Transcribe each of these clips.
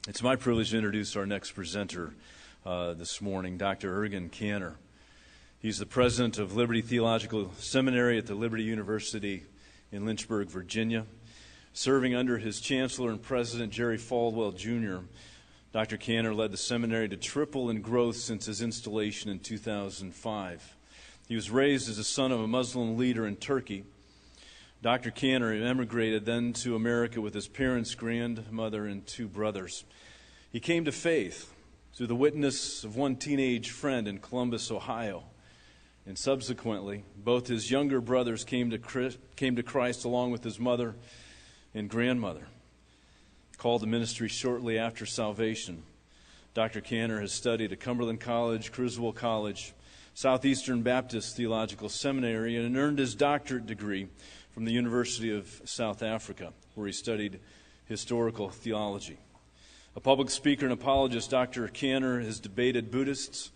It's my privilege to introduce our next presenter this morning, Dr. Ergun Caner. He's the president of Liberty Theological Seminary at the Liberty University in Lynchburg, Virginia. Serving under his chancellor and president, Jerry Falwell, Jr., Dr. Caner led the seminary to triple in growth since his installation in 2005. He was raised as the son of a Muslim leader in Turkey. Dr. Caner emigrated then to America with his parents, grandmother, and two brothers. He came to faith through the witness of one teenage friend in Columbus, Ohio. And subsequently, both his younger brothers came to Christ along with his mother and grandmother. Called to ministry shortly after salvation, Dr. Caner has studied at Cumberland College, Criswell College, Southeastern Baptist Theological Seminary, and earned his doctorate degree from the University of South Africa, where he studied historical theology. A public speaker and apologist, Dr. Caner has debated Buddhists,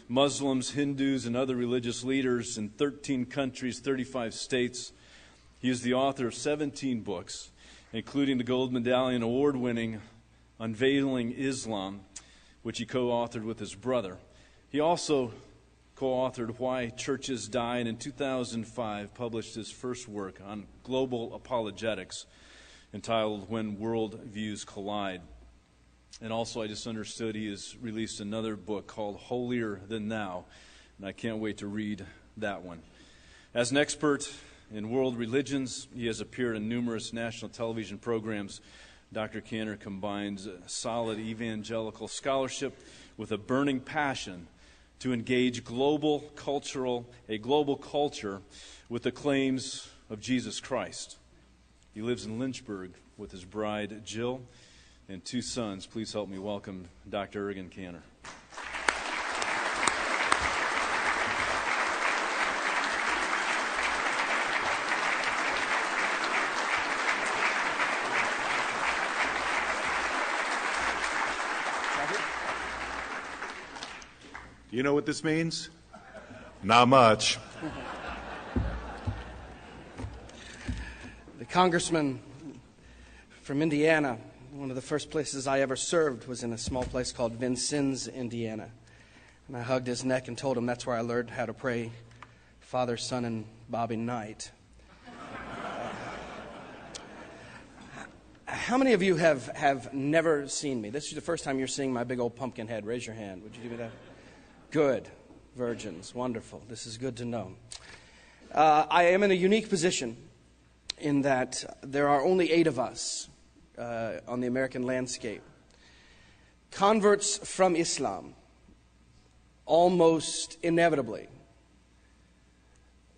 Muslims, Hindus, and other religious leaders in 13 countries, 35 states. He is the author of 17 books, including the Gold Medallion award-winning Unveiling Islam, which he co-authored with his brother. He also co-authored Why Churches Die, and in 2005 published his first work on global apologetics entitled When World Views Collide. And also I just understood he has released another book called Holier Than Thou, and I can't wait to read that one. As an expert in world religions, he has appeared in numerous national television programs. Dr. Caner combines solid evangelical scholarship with a burning passion to engage a global culture with the claims of Jesus Christ. He lives in Lynchburg with his bride, Jill, and two sons. Please help me welcome Dr. Ergun Caner. Do you know what this means? Not much. The congressman from Indiana, one of the first places I ever served was in a small place called Vincennes, Indiana. And I hugged his neck and told him that's where I learned how to pray Father, Son, and Bobby Knight. How many of you have never seen me? This is the first time you're seeing my big old pumpkin head. Raise your hand. Would you do that? Good. Virgins. Wonderful. This is good to know. I am in a unique position in that there are only 8 of us on the American landscape. Converts from Islam almost inevitably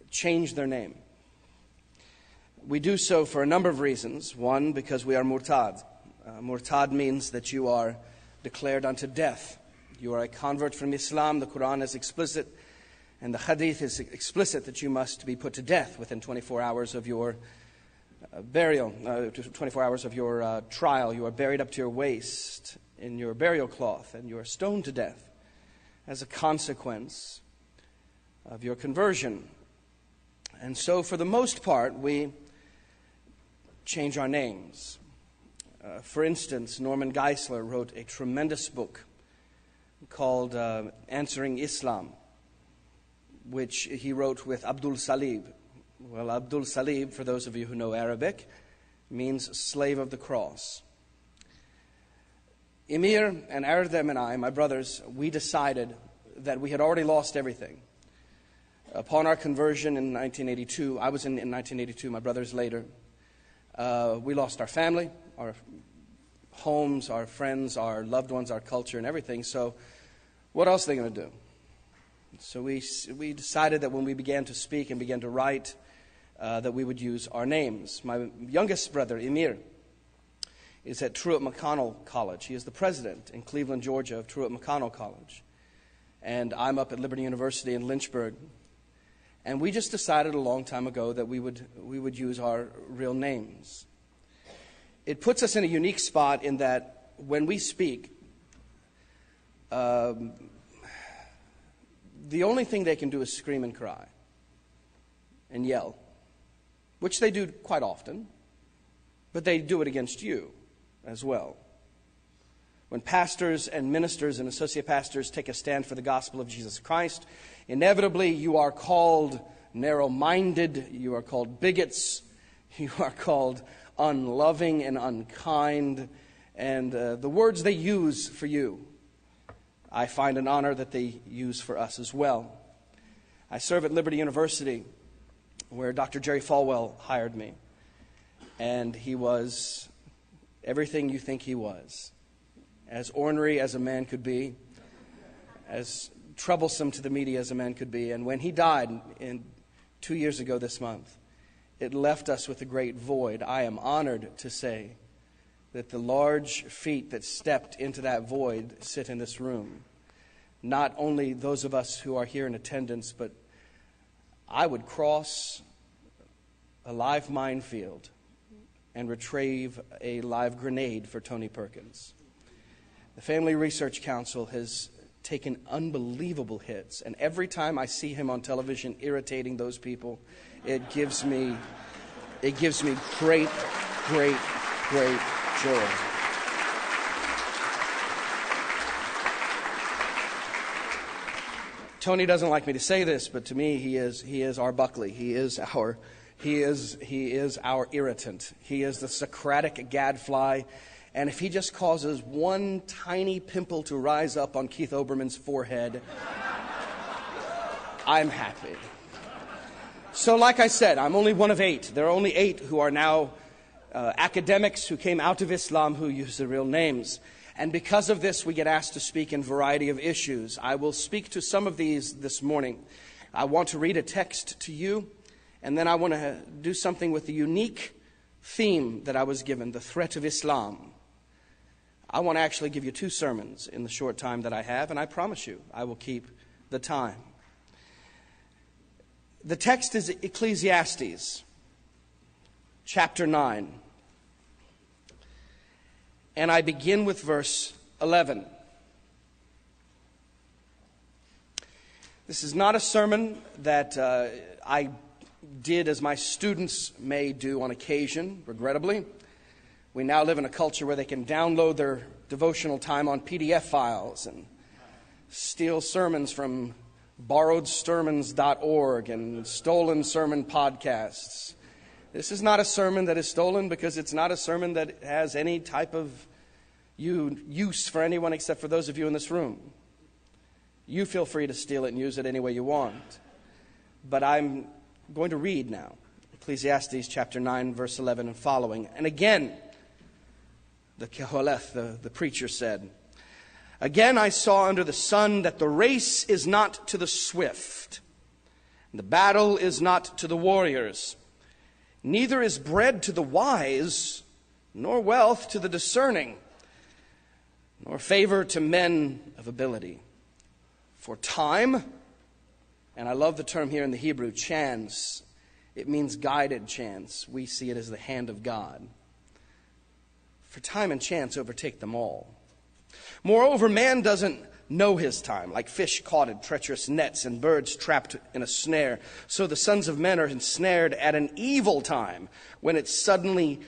change their name. We do so for a number of reasons. One, because we are murtad. Murtad means that you are declared unto death. You are a convert from Islam. The Quran is explicit, and the Hadith is explicit that you must be put to death within 24 hours of your burial, 24 hours of your trial. You are buried up to your waist in your burial cloth, and you are stoned to death as a consequence of your conversion. And so, for the most part, we change our names. For instance, Norman Geisler wrote a tremendous book called Answering Islam, which he wrote with Abdul Salib. Well, Abdul Salib, for those of you who know Arabic, means slave of the cross. Emir and Ardem and I, my brothers, we decided that we had already lost everything. Upon our conversion in 1982, I was in 1982, my brothers later, we lost our family, our homes, our friends, our loved ones, our culture, and everything. So what else are they going to do? So we decided that when we began to speak and began to write, that we would use our names. My youngest brother, Emir, is at Truett McConnell College. He is the president in Cleveland, Georgia of Truett McConnell College. And I'm up at Liberty University in Lynchburg. And we just decided a long time ago that we would use our real names. It puts us in a unique spot in that when we speak, the only thing they can do is scream and cry and yell, which they do quite often, but they do it against you as well. When pastors and ministers and associate pastors take a stand for the gospel of Jesus Christ, inevitably you are called narrow-minded, you are called bigots, you are called unloving and unkind, and the words they use for you, I find an honor that they use for us as well. I serve at Liberty University, where Dr. Jerry Falwell hired me, and he was everything you think he was. As ornery as a man could be, as troublesome to the media as a man could be. And when he died 2 years ago this month, it left us with a great void. I am honored to say that the large feet that stepped into that void sit in this room. Not only those of us who are here in attendance, but I would cross a live minefield and retrieve a live grenade for Tony Perkins. The Family Research Council has taken unbelievable hits, and every time I see him on television irritating those people, it gives me great, great, great joy. Tony doesn't like me to say this, but to me, he is our Buckley. He is our irritant. He is the Socratic gadfly. And if he just causes one tiny pimple to rise up on Keith Oberman's forehead, I'm happy. So like I said, I'm only one of 8. There are only 8 who are now academics who came out of Islam who use their real names. And because of this, we get asked to speak in a variety of issues. I will speak to some of these this morning. I want to read a text to you, and then I want to do something with the unique theme that I was given, the threat of Islam. I want to actually give you 2 sermons in the short time that I have, and I promise you I will keep the time. The text is Ecclesiastes, chapter 9. And I begin with verse 11. This is not a sermon that I did as my students may do on occasion, regrettably. We now live in a culture where they can download their devotional time on PDF files and steal sermons from borrowedsermons.org and stolen sermon podcasts. This is not a sermon that is stolen because it's not a sermon that has any type of use for anyone except for those of you in this room. You feel free to steal it and use it any way you want. But I'm going to read now Ecclesiastes chapter 9, verse 11 and following. And again, the Keholeth, the preacher, said, "Again I saw under the sun that the race is not to the swift, and the battle is not to the warriors. Neither is bread to the wise, nor wealth to the discerning, nor favor to men of ability. For time," and I love the term here in the Hebrew, chance. It means guided chance. We see it as the hand of God. For time and chance overtake them all. Moreover, man doesn't know his time, like fish caught in treacherous nets and birds trapped in a snare. So the sons of men are ensnared at an evil time when it suddenly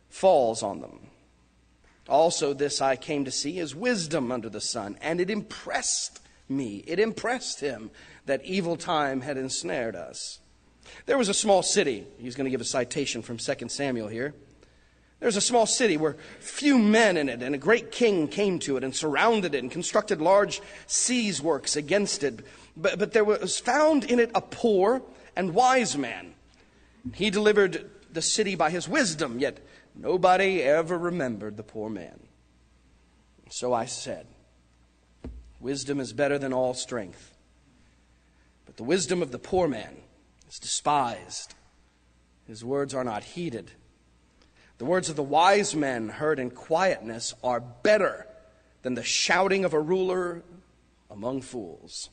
falls on them. Also, this I came to see is wisdom under the sun, and it impressed me. It impressed him that evil time had ensnared us. There was a small city. He's going to give a citation from 2 Samuel here. There's a small city where few men in it, and a great king came to it and surrounded it and constructed large siege works against it. But there was found in it a poor and wise man. He delivered the city by his wisdom, yet nobody ever remembered the poor man. So I said, wisdom is better than all strength. But the wisdom of the poor man is despised. His words are not heeded. The words of the wise men heard in quietness are better than the shouting of a ruler among fools.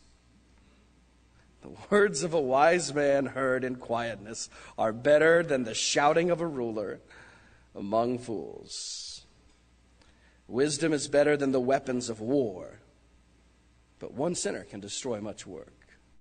The words of a wise man heard in quietness are better than the shouting of a ruler among fools. Wisdom is better than the weapons of war, but one sinner can destroy much work.